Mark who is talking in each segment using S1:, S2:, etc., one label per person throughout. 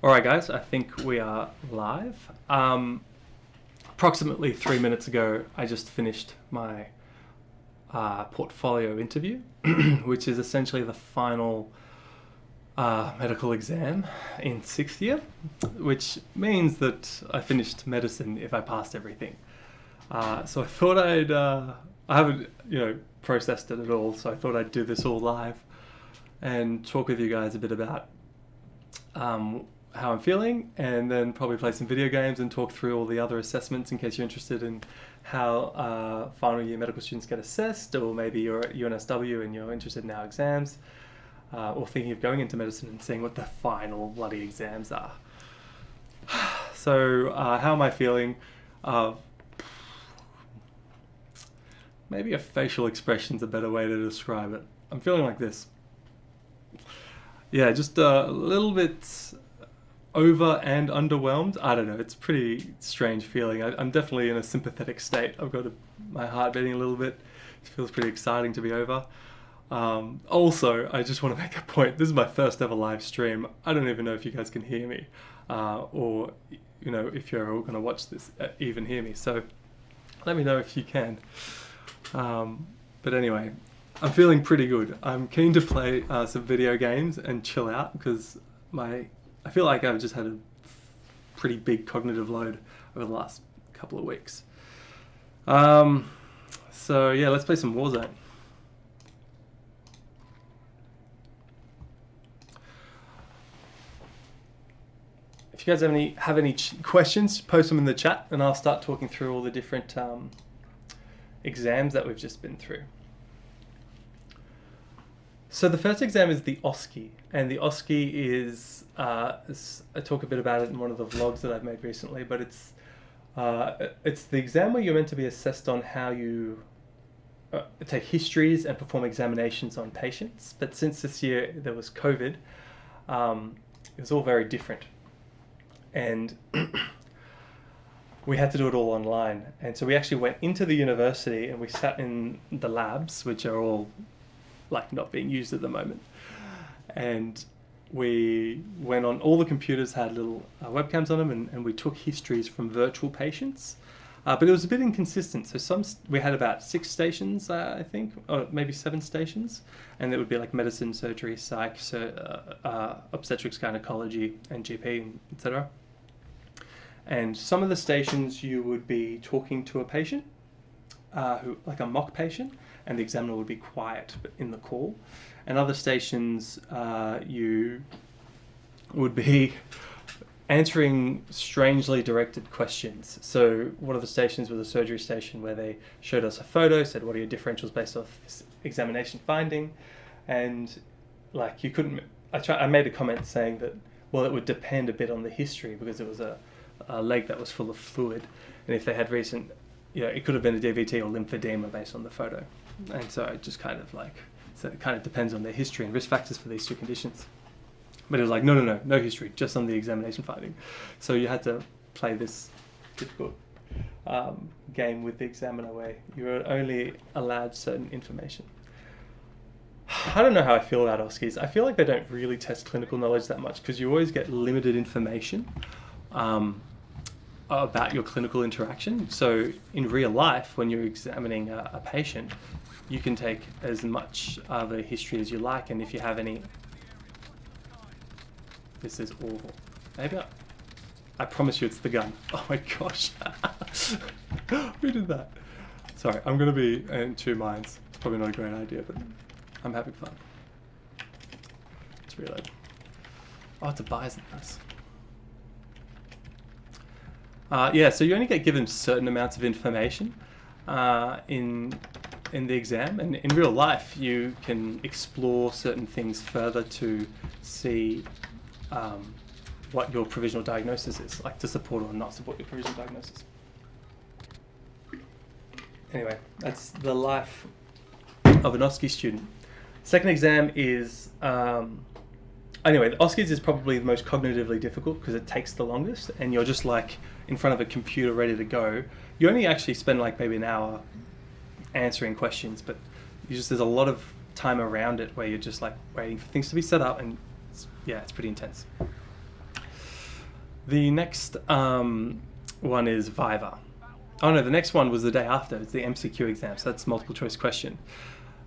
S1: Alright guys, I think we are live. Approximately 3 minutes ago, I just finished my portfolio interview, which is essentially the final medical exam in 6th year, which means that I finished medicine if I passed everything. So I thought I haven't, processed it at all, so I thought I'd do this all live and talk with you guys a bit about how I'm feeling, and then probably play some video games and talk through all the other assessments in case you're interested in how final year medical students get assessed, or maybe you're at UNSW and you're interested in our exams, or thinking of going into medicine and seeing what the final bloody exams are. So how am I feeling? Maybe a facial expression's a better way to describe it. I'm feeling like this. Yeah, just a little bit over and underwhelmed. I don't know, it's a pretty strange feeling. I'm definitely in a sympathetic state. I've got my heart beating a little bit. It feels pretty exciting to be over. Also, I just want to make a point. This is my first ever live stream. I don't even know if you guys can hear me, or if you're all going to watch this, even hear me. So let me know if you can. But anyway, I'm feeling pretty good. I'm keen to play some video games and chill out because I feel like I've just had a pretty big cognitive load over the last couple of weeks. So yeah, let's play some Warzone. If you guys have any questions, post them in the chat and I'll start talking through all the different exams that we've just been through. So the first exam is the OSCE, and the OSCE is, I talk a bit about it in one of the vlogs that I've made recently, but it's the exam where you're meant to be assessed on how you take histories and perform examinations on patients. But since this year there was COVID, it was all very different. And we had to do it all online. And so we actually went into the university and we sat in the labs, which are all not being used at the moment. And we went on, all the computers had little webcams on them, and we took histories from virtual patients. But it was a bit inconsistent. So we had about 6 stations, I think, or maybe 7 stations. And it would be like medicine, surgery, psych, obstetrics, gynecology, and GP, etc. And some of the stations you would be talking to a patient, like a mock patient, and the examiner would be quiet in the call. And other stations you would be answering strangely directed questions. So one of the stations was a surgery station where they showed us a photo, said what are your differentials based off this examination finding, and you couldn't, I made a comment saying that, well, it would depend a bit on the history because it was a leg that was full of fluid, and if they had recent, it could have been a DVT or lymphedema based on the photo. And so it just kind of so it kind of depends on their history and risk factors for these 2 conditions. But it was like, no history, just on the examination finding. So you had to play this difficult game with the examiner where you were only allowed certain information. I don't know how I feel about OSCEs. I feel like they don't really test clinical knowledge that much because you always get limited information about your clinical interaction. So in real life, when you're examining a patient, you can take as much of a history as you like, and if you have any... This is awful. Maybe I promise you it's the gun. Oh my gosh. Who did that? Sorry, I'm going to be in 2 minds. It's probably not a great idea, but I'm having fun. Let's reload. Oh, it's a bison. Nice. Yeah, so you only get given certain amounts of information in the exam, and in real life you can explore certain things further to see what your provisional diagnosis is, to support or not support your provisional diagnosis. Anyway, that's the life of an OSCE student. Second exam is anyway, the OSCEs is probably the most cognitively difficult because it takes the longest, and you're just in front of a computer ready to go. You only actually spend maybe an hour answering questions, but there's a lot of time around it where you're just waiting for things to be set up, and it's pretty intense. The next one is VIVA. Oh no, the next one was the day after. It's the MCQ exam, so that's multiple choice question.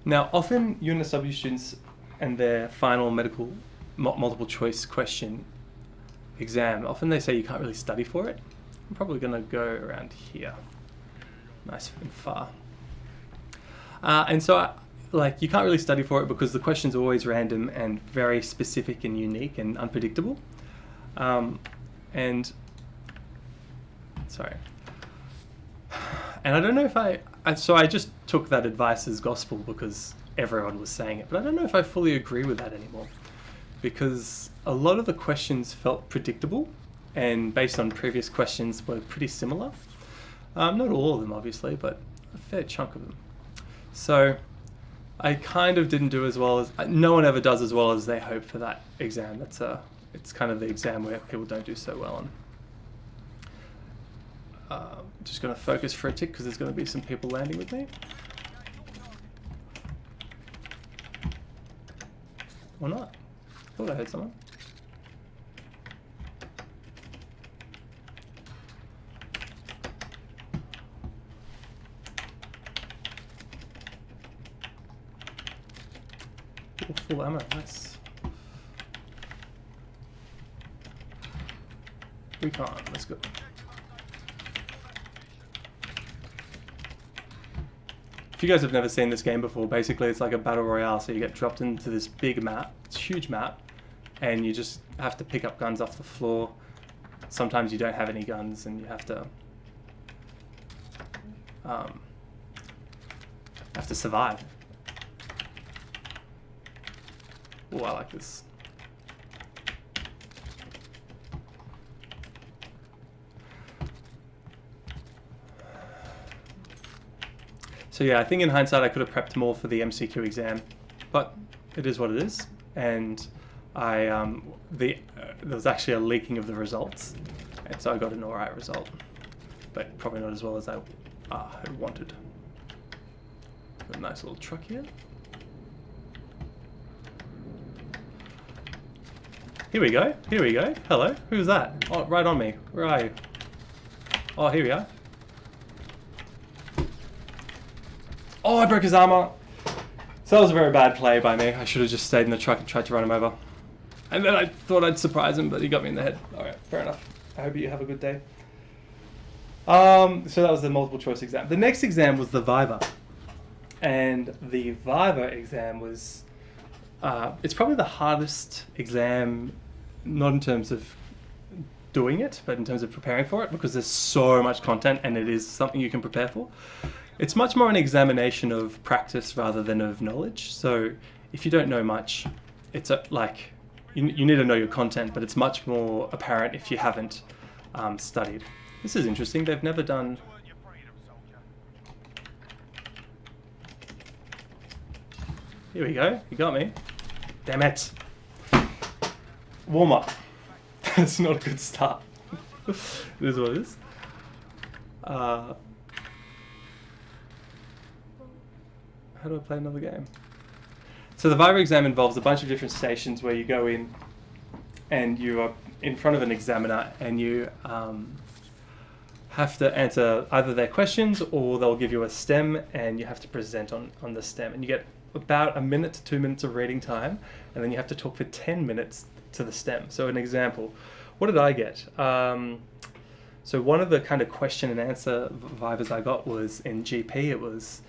S1: Now, often UNSW students and their final medical multiple choice question exam, often they say you can't really study for it. I'm probably going to go around here. Nice and far. And so, you can't really study for it because the questions are always random and very specific and unique and unpredictable. And I don't know if so I just took that advice as gospel because everyone was saying it, but I don't know if I fully agree with that anymore, because a lot of the questions felt predictable and based on previous questions were pretty similar. Not all of them, obviously, but a fair chunk of them. So I kind of didn't do as well as, no one ever does as well as they hope for that exam. It's kind of the exam where people don't do so well on. Just going to focus for a tick because there's going to be some people landing with me. Or not. Thought I heard someone. Oh, full ammo, nice. Recon, let's go. If you guys have never seen this game before, basically it's like a battle royale, so you get dropped into this big map, it's a huge map, and you just have to pick up guns off the floor. Sometimes you don't have any guns and you have to survive. Oh, I like this. So yeah, I think in hindsight I could have prepped more for the MCQ exam, but it is what it is. And there was actually a leaking of the results, and so I got an alright result, but probably not as well as I had wanted. Got a nice little truck here. Here we go. Here we go. Hello. Who's that? Oh, right on me. Where are you? Oh, here we are. Oh, I broke his armor. So that was a very bad play by me. I should have just stayed in the truck and tried to run him over. And then I thought I'd surprise him, but he got me in the head. Alright, fair enough. I hope you have a good day. So that was the multiple choice exam. The next exam was the VIVA. And the VIVA exam was, it's probably the hardest exam, not in terms of doing it, but in terms of preparing for it, because there's so much content and it is something you can prepare for. It's much more an examination of practice rather than of knowledge. So if you don't know much, it's you need to know your content, but it's much more apparent if you haven't studied. This is interesting. They've never done... Here we go. You got me. Damn it. Warm up. That's not a good start. It is what it is. How do I play another game? So the VIVA exam involves a bunch of different stations where you go in and you are in front of an examiner and you have to answer either their questions or they'll give you a STEM and you have to present on the STEM. And you get about 1 minute to 2 minutes of reading time and then you have to talk for 10 minutes to the STEM. So an example, what did I get? So one of the kind of question and answer VIVAs I got was in GP. It was...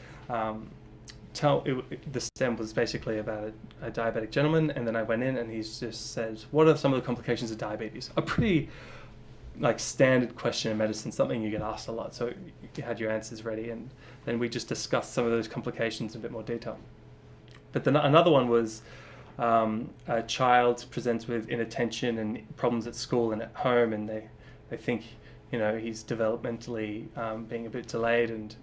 S1: the STEM was basically about a diabetic gentleman, and then I went in and he just says, what are some of the complications of diabetes? A pretty standard question in medicine, something you get asked a lot. So you had your answers ready and then we just discussed some of those complications in a bit more detail. But then another one was a child presents with inattention and problems at school and at home, and they think he's developmentally being a bit delayed, and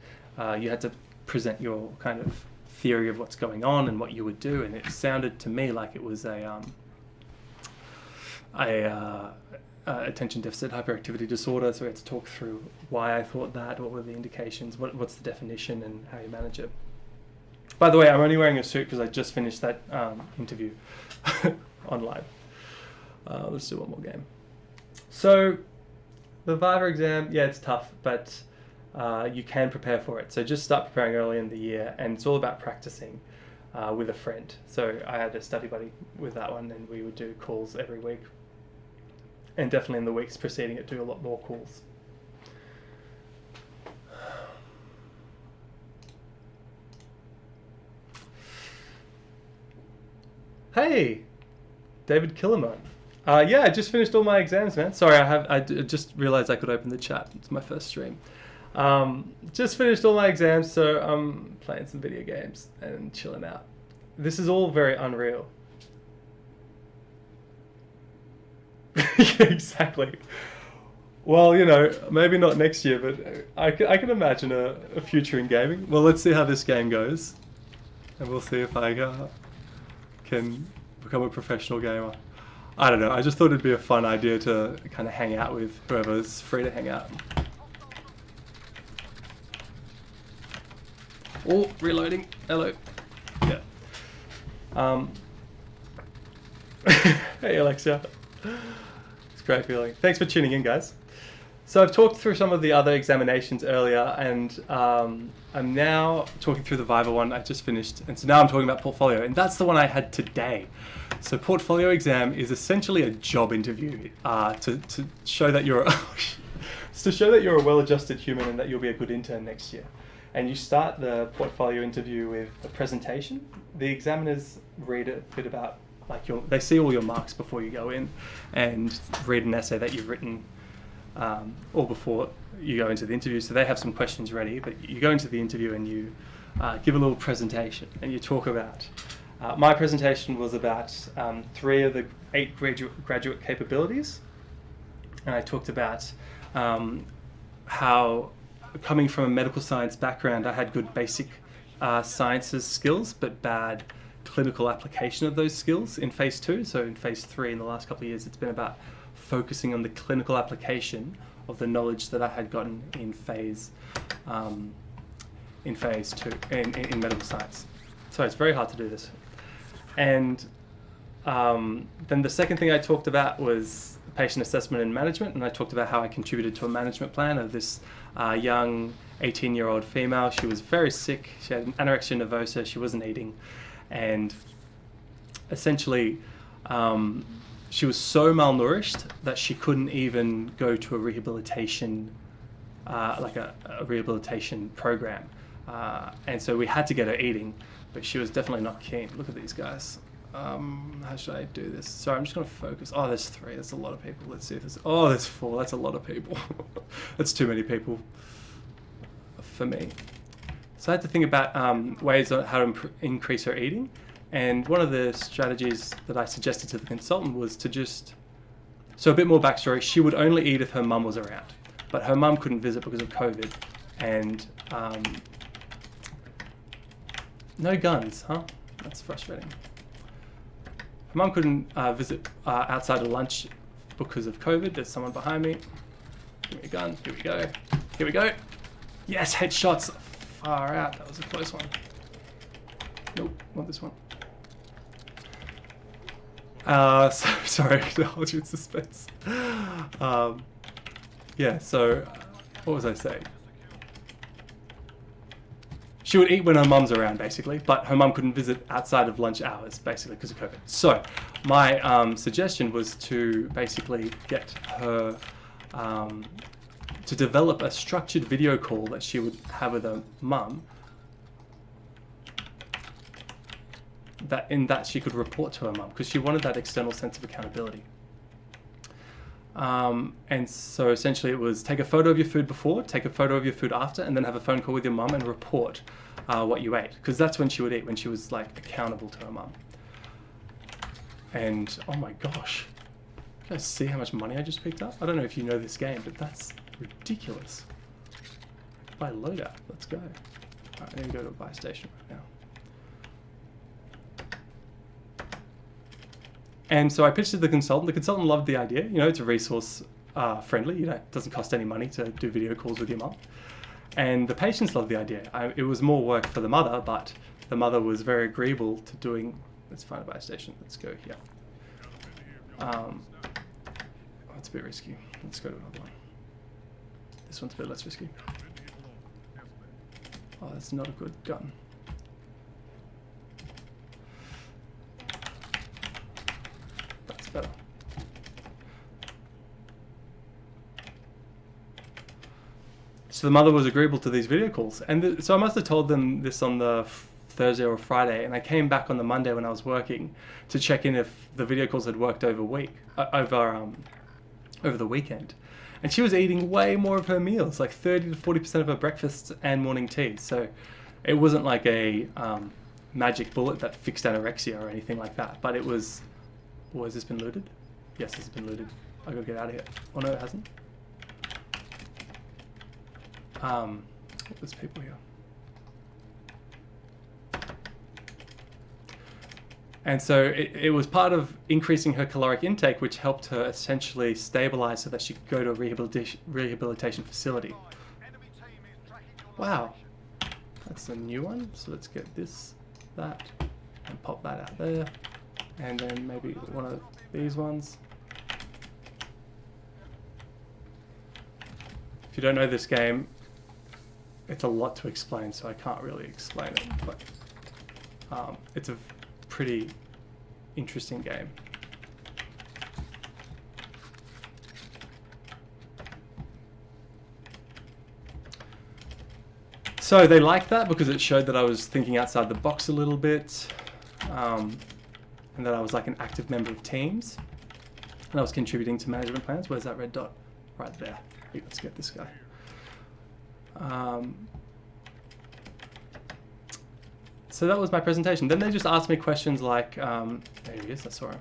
S1: you had to present your kind of theory of what's going on and what you would do, and it sounded to me like it was a attention deficit hyperactivity disorder. So we had to talk through why I thought that, what were the indications, what's the definition, and how you manage it. By the way, I'm only wearing a suit because I just finished that interview online. Let's do one more game. So the VIVA exam, yeah, it's tough, but you can prepare for it. So just start preparing early in the year, and it's all about practicing with a friend. So I had a study buddy with that one, and we would do calls every week. And definitely in the weeks preceding it, do a lot more calls. Hey, David Killerman. Yeah, I just finished all my exams, man. Sorry, I just realized I could open the chat. It's my first stream. Just finished all my exams, so I'm playing some video games and chilling out. This is all very unreal. Yeah, exactly. Well, you know, maybe not next year, but I can imagine a future in gaming. Well, let's see how this game goes, and we'll see if I can become a professional gamer. I don't know, I just thought it'd be a fun idea to kind of hang out with whoever's free to hang out. Oh, reloading. Hello. Yeah. Hey, Alexia. It's a great feeling. Thanks for tuning in, guys. So I've talked through some of the other examinations earlier, and I'm now talking through the VIVA one I just finished, and so now I'm talking about portfolio, and that's the one I had today. So portfolio exam is essentially a job interview to show that you're a well-adjusted human and that you'll be a good intern next year. And you start the portfolio interview with a presentation. The examiners read a bit about, like, they see all your marks before you go in, and read an essay that you've written or before you go into the interview. So they have some questions ready, but you go into the interview and you give a little presentation, and you talk about, my presentation was about 3 of the 8 graduate capabilities. And I talked about how, coming from a medical science background, I had good basic sciences skills, but bad clinical application of those skills in phase 2. So in phase 3, in the last couple of years, it's been about focusing on the clinical application of the knowledge that I had gotten in phase 2 in medical science. So it's very hard to do this. And then the second thing I talked about was patient assessment and management, and I talked about how I contributed to a management plan of this young 18-year-old female. She was very sick. She had anorexia nervosa. She wasn't eating, and essentially she was so malnourished that she couldn't even go to a rehabilitation, like a rehabilitation program, and so we had to get her eating, but she was definitely not keen. Look at these guys. How should I do this? Sorry, I'm just going to focus. Oh, there's 3. That's a lot of people. Let's see if there's... Oh, there's 4. That's a lot of people. That's too many people for me. So I had to think about ways on how to increase her eating. And one of the strategies that I suggested to the consultant was to just... So a bit more backstory. She would only eat if her mum was around. But her mum couldn't visit because of COVID. And no guns, huh? That's frustrating. Her mum couldn't visit outside of lunch because of COVID. There's someone behind me. Give me a gun. Here we go. Here we go. Yes, headshots. Far out. That was a close one. Nope, not this one. Sorry to hold you in suspense. Yeah, so what was I saying? She would eat when her mum's around, basically, but her mum couldn't visit outside of lunch hours, basically, because of COVID. So my suggestion was to basically get her to develop a structured video call that she would have with her mum, that she could report to her mum, because she wanted that external sense of accountability. And so essentially it was take a photo of your food before, take a photo of your food after, and then have a phone call with your mum and report what you ate, because that's when she would eat, when she was like accountable to her mum. And oh my gosh, you guys see how much money I just picked up? I don't know if you know this game, but that's ridiculous. Buy loadout, let's go. Alright, I need to go to a buy station right now. And so I pitched to the consultant. The consultant loved the idea. You know, it's a resource friendly. You know, it doesn't cost any money to do video calls with your mum. And the patients loved the idea. It was more work for the mother, but the mother was very agreeable to doing. Let's find a buy station. Let's go here. it's a bit risky. Let's go to another one. This one's a bit less risky. Oh, that's not a good gun. That's better. So the mother was agreeable to these video calls, and so I must have told them this on the Thursday or Friday, and I came back on the Monday when I was working to check in if the video calls had worked over the weekend. And she was eating way more of her meals, like 30 to 40% of her breakfast and morning tea. So it wasn't like a magic bullet that fixed anorexia or anything like that. But it was... Oh, has this been looted? Yes, this has been looted. I gotta get out of here. Oh no, it hasn't. There's people here. And so it was part of increasing her caloric intake, which helped her essentially stabilize so that she could go to a rehabilitation facility. Wow, that's a new one. So let's get this, that, and pop that out there. And then maybe one of these ones. If you don't know this game, it's a lot to explain, so I can't really explain it, but it's a pretty interesting game. So they liked that because it showed that I was thinking outside the box a little bit, and that I was like an active member of teams, and I was contributing to management plans. Where's that red dot? Right there. Let's get this guy. So that was my presentation. Then they just asked me questions like, there he is, I saw him.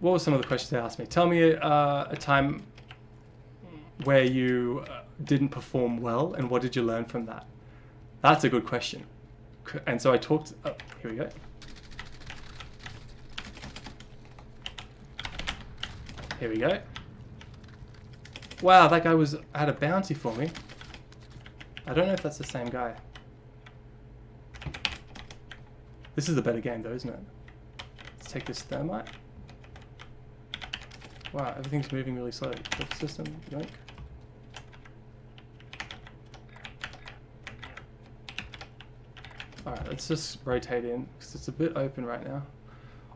S1: What were some of the questions they asked me? Tell me a time where you didn't perform well, and what did you learn from that? That's a good question. And so I talked, oh, here we go. Here we go. Wow, that guy had a bounty for me. I don't know if that's the same guy. This is the better game though, isn't it? Let's take this thermite. Wow, everything's moving really slowly. Click system, yoink. Alright, let's just rotate in, because it's a bit open right now.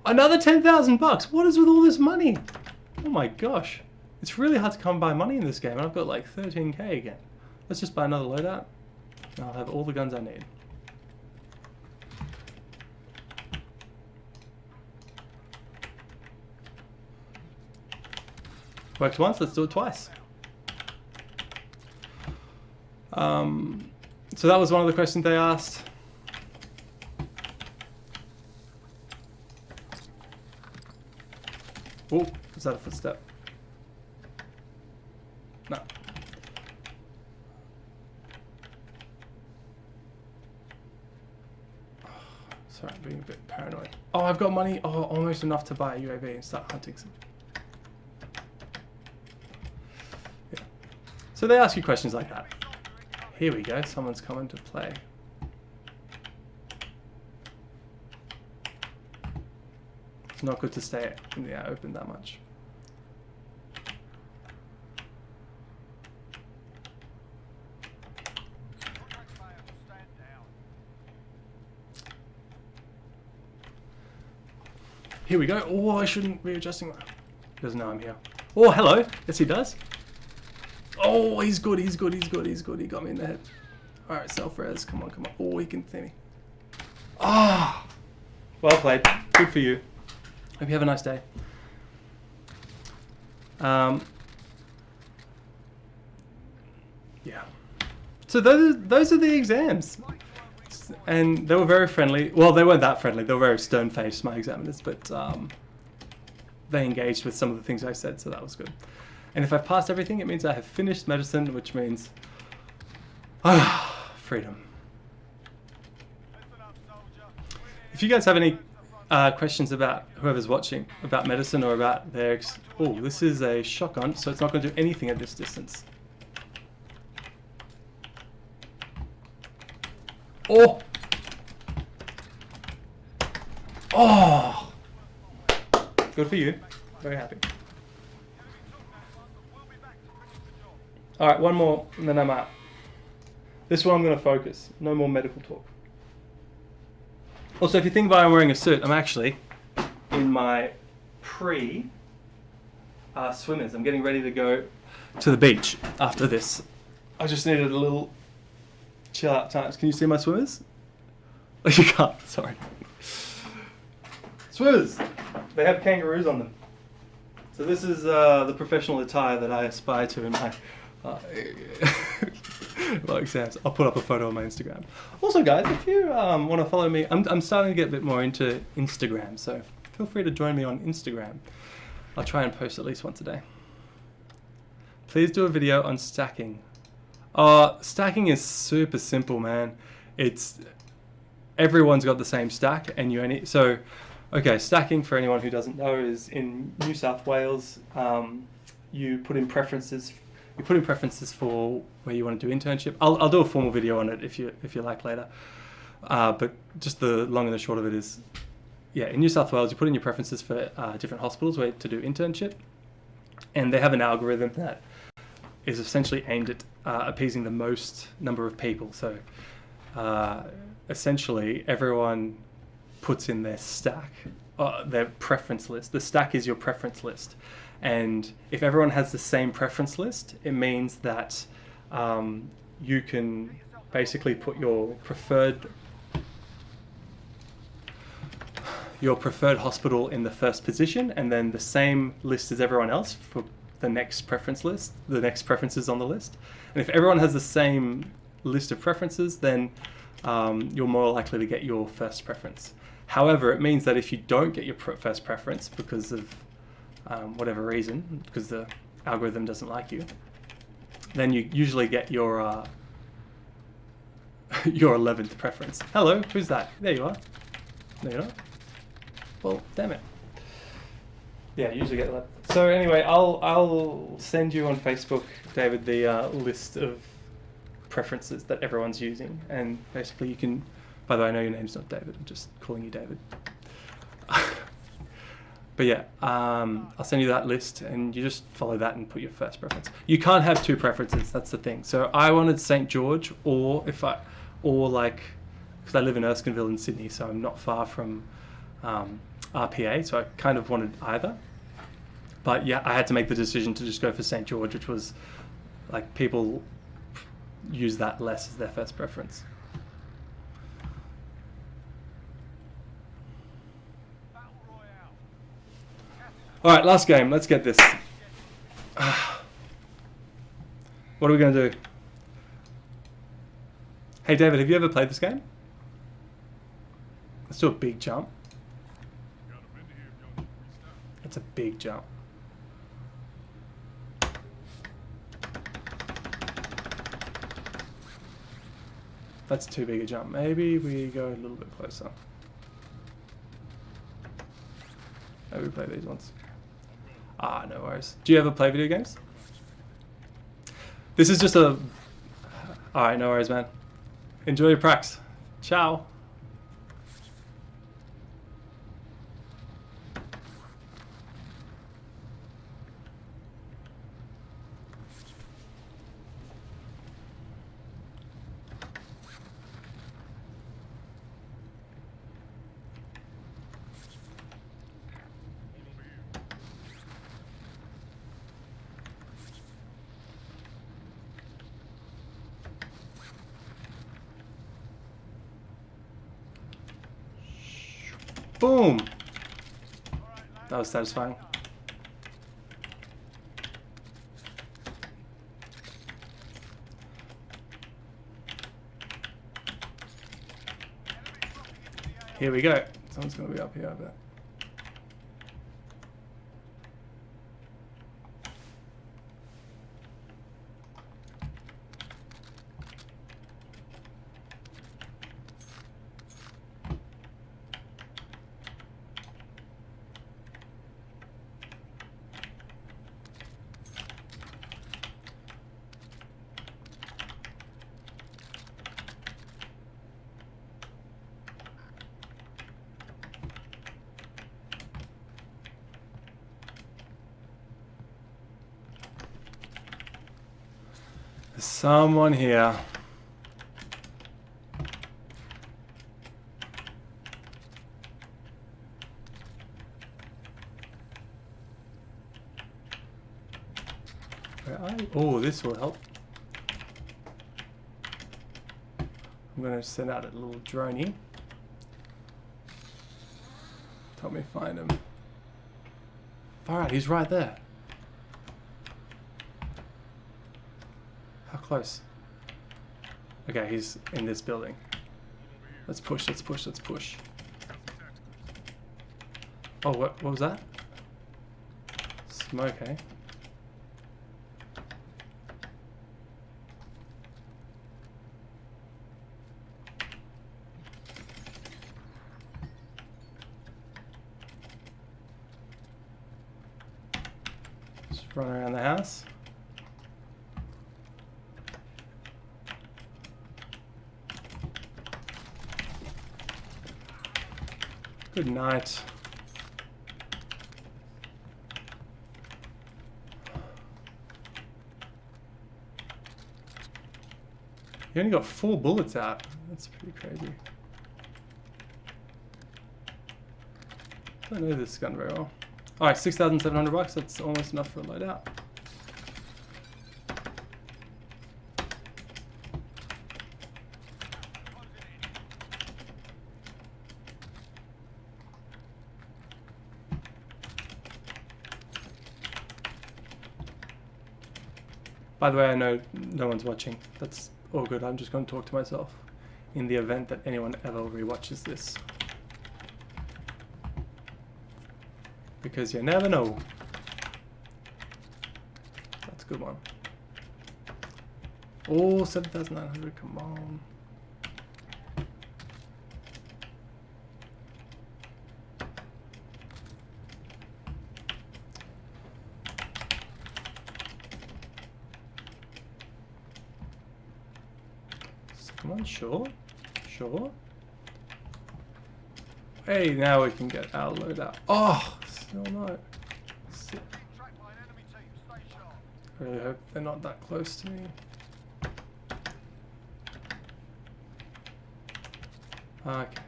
S1: Another 10,000 bucks! What is with all this money? Oh my gosh. It's really hard to come by money in this game, and I've got like 13k again. Let's just buy another loadout, and I'll have all the guns I need. Worked once, let's do it twice. So that was one of the questions they asked. Oh, is that a footstep? No. Sorry, I'm being a bit paranoid. Oh, I've got money. Oh, almost enough to buy a UAV and start hunting some. Yeah. So they ask you questions like that. Here we go. Someone's coming to play. It's not good to stay in the open that much. Here we go. Oh, I shouldn't be adjusting that. He doesn't know I'm here. Oh, hello. Yes, he does. Oh, he's good. He's good. He's good. He's good. He got me in the head. All right, self-res. Come on, come on. Oh, he can see me. Ah. Oh, well played. Good for you. Hope you have a nice day. Yeah. So those are the exams. And they were very friendly. Well, they weren't that friendly. They were very stern-faced, my examiners, but they engaged with some of the things I said, so that was good. And if I've passed everything, it means I have finished medicine, which means freedom. If you guys have any questions about whoever's watching, about medicine or about their... Oh, this is a shotgun, so it's not going to do anything at this distance. Oh! Oh! Good for you. Very happy. All right, one more, and then I'm out. This one I'm going to focus. No more medical talk. Also, if you think about I'm wearing a suit, I'm actually in my swimmers. I'm getting ready to go to the beach after this. I just needed a little chill out times. Can you see my swimmers? You can't, sorry. Swimmers! They have kangaroos on them. So this is the professional attire that I aspire to in my my exams. I'll put up a photo on my Instagram. Also guys, if you want to follow me, I'm starting to get a bit more into Instagram, so feel free to join me on Instagram. I'll try and post at least once a day. Please do a video on stacking. Stacking is super simple, man. Everyone's got the same stack, and you only okay. Stacking, for anyone who doesn't know, is in New South Wales. You put in preferences. You put in preferences for where you want to do internship. I'll do a formal video on it if you like later. But just the long and the short of it is, yeah, in New South Wales, you put in your preferences for different hospitals where to do internship, and they have an algorithm that is essentially aimed at appeasing the most number of people. So essentially, everyone puts in their stack, their preference list. The stack is your preference list. And if everyone has the same preference list, it means that you can basically put your preferred hospital in the first position, and then the same list as everyone else for the next preference list, the next preferences on the list. And if everyone has the same list of preferences, then you're more likely to get your first preference. However, it means that if you don't get your first preference because of whatever reason, because the algorithm doesn't like you, then you usually get your 11th preference. Hello, who's that? There you are. No, you're not. Well, damn it. Yeah, you usually get 11th. So anyway, I'll send you on Facebook, David, the list of preferences that everyone's using, and basically you can. By the way, I know your name's not David. I'm just calling you David. But yeah, I'll send you that list, and you just follow that and put your first preference. You can't have two preferences. That's the thing. So I wanted St. George, because I live in Erskineville in Sydney, so I'm not far from RPA. So I kind of wanted either. But yeah, I had to make the decision to just go for St. George, which was like people use that less as their first preference. All right, last game. Let's get this. What are we going to do? Hey, David, have you ever played this game? Let's do a big jump. That's a big jump. That's too big a jump. Maybe we go a little bit closer. Maybe we play these ones. No worries. Do you ever play video games? This is just a... Alright, no worries, man. Enjoy your pracs. Ciao. Boom! That was satisfying. Here we go. Someone's going to be up here, I bet. There's someone here. Where are you? Oh, this will help. I'm going to send out a little droney. Help me find him. Alright, he's right there. How close? Okay, he's in this building. Let's push, let's push, let's push. Oh, what was that? Smoke, eh? Just run around the house. Good night. You only got 4 bullets out. That's pretty crazy. I don't know this gun very well. Alright, 6,700 bucks. That's almost enough for a loadout. By the way, I know no one's watching. That's all good. I'm just going to talk to myself in the event that anyone ever rewatches this. Because you never know. That's a good one. Oh, 7,900, come on. Come on, sure. Sure. Hey, now we can get our loadout. Oh, still no. Shit. I really hope they're not that close to me. Okay.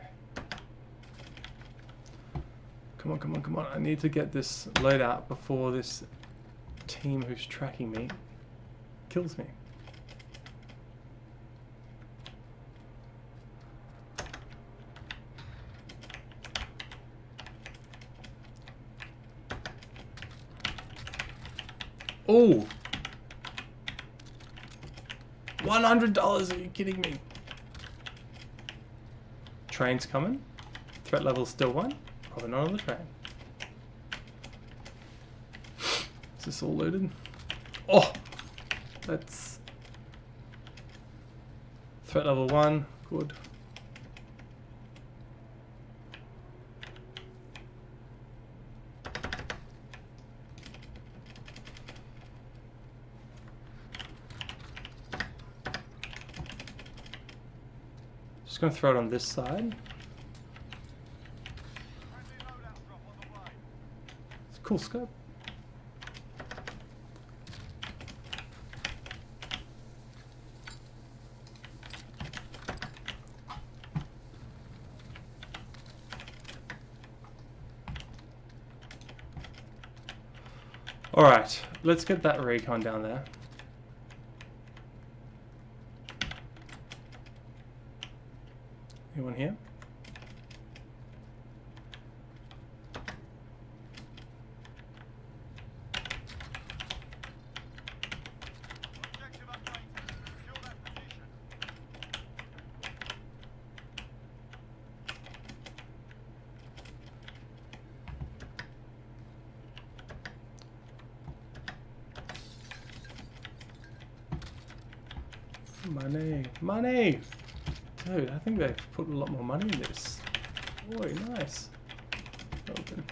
S1: Come on, come on, come on. I need to get this loadout before this team who's tracking me kills me. Oh, $100, are you kidding me? Train's coming. Threat level still 1. Probably not on the train. Is this all looted? Oh, that's threat level 1. Good. Just gonna throw it on this side. It's a cool scope. All right, let's get that recon down there. Anyone here? Money, money! Dude, I think they've put a lot more money in this. Boy, nice. Open.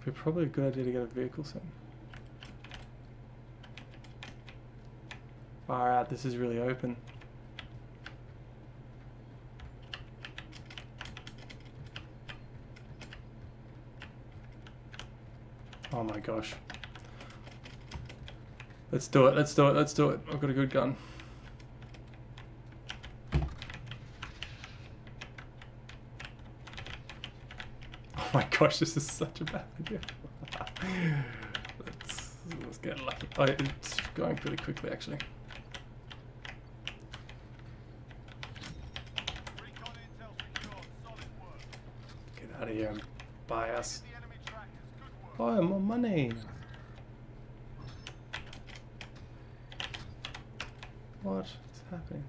S1: Be probably a good idea to get a vehicle soon. Far out, this is really open. Oh my gosh. Let's do it, let's do it, let's do it. I've got a good gun. Oh my gosh, this is such a bad idea. let's get lucky. Oh, it's going pretty quickly actually. Get out of here and buy us. Oh, more money. What is happening?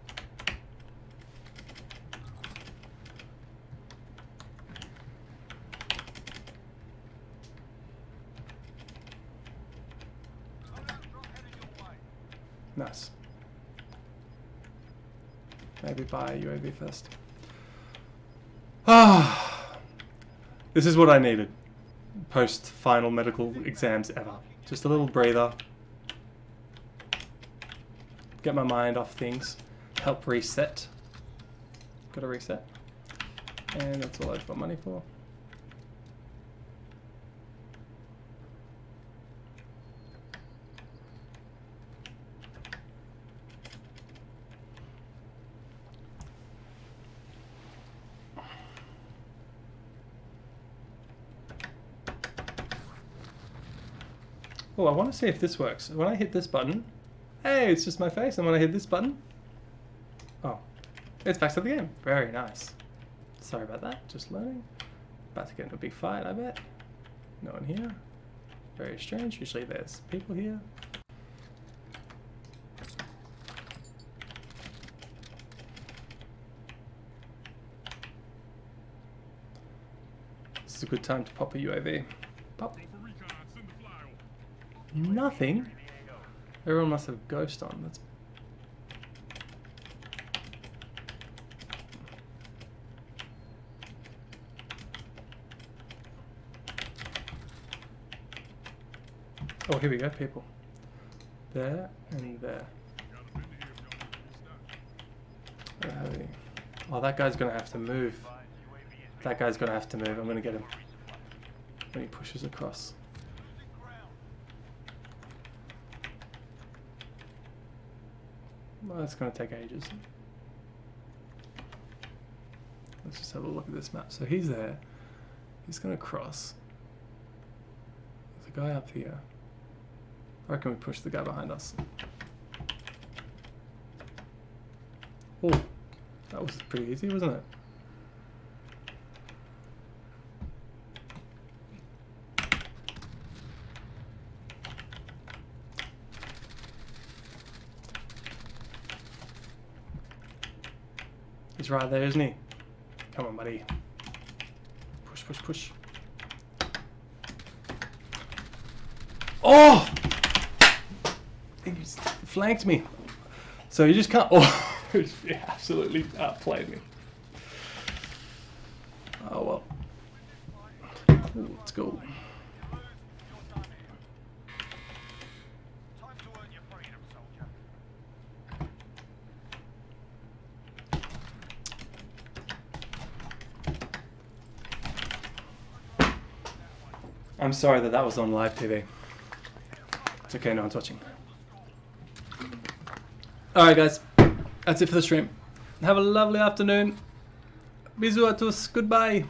S1: Nice. Maybe buy a UAV first. Ah, this is what I needed post final medical exams ever. Just a little breather. Get my mind off things. Help reset. Got a reset. And that's all I've got money for. Oh, I want to see if this works. When I hit this button, hey, it's just my face. And when I hit this button, oh, it's back to the game. Very nice. Sorry about that. Just learning. About to get into a big fight, I bet. No one here. Very strange. Usually there's people here. This is a good time to pop a UAV. Pop. Nothing. Everyone must have ghost on. That's oh, here we go, people. There and there. Oh, that guy's gonna have to move. That guy's gonna have to move. I'm gonna get him when he pushes across. Well, that's going to take ages. Let's just have a look at this map. So he's there. He's going to cross. There's a guy up here. I reckon we push the guy behind us. Oh, that was pretty easy, wasn't it? He's right there, isn't he? Come on, buddy. Push, push, push. Oh! He just flanked me. So you just can't... Oh, he absolutely outplayed me. Oh, well. Ooh, let's go. I'm sorry that was on live TV. It's okay, no one's watching. Alright guys, that's it for the stream. Have a lovely afternoon. Bisous à tous, goodbye.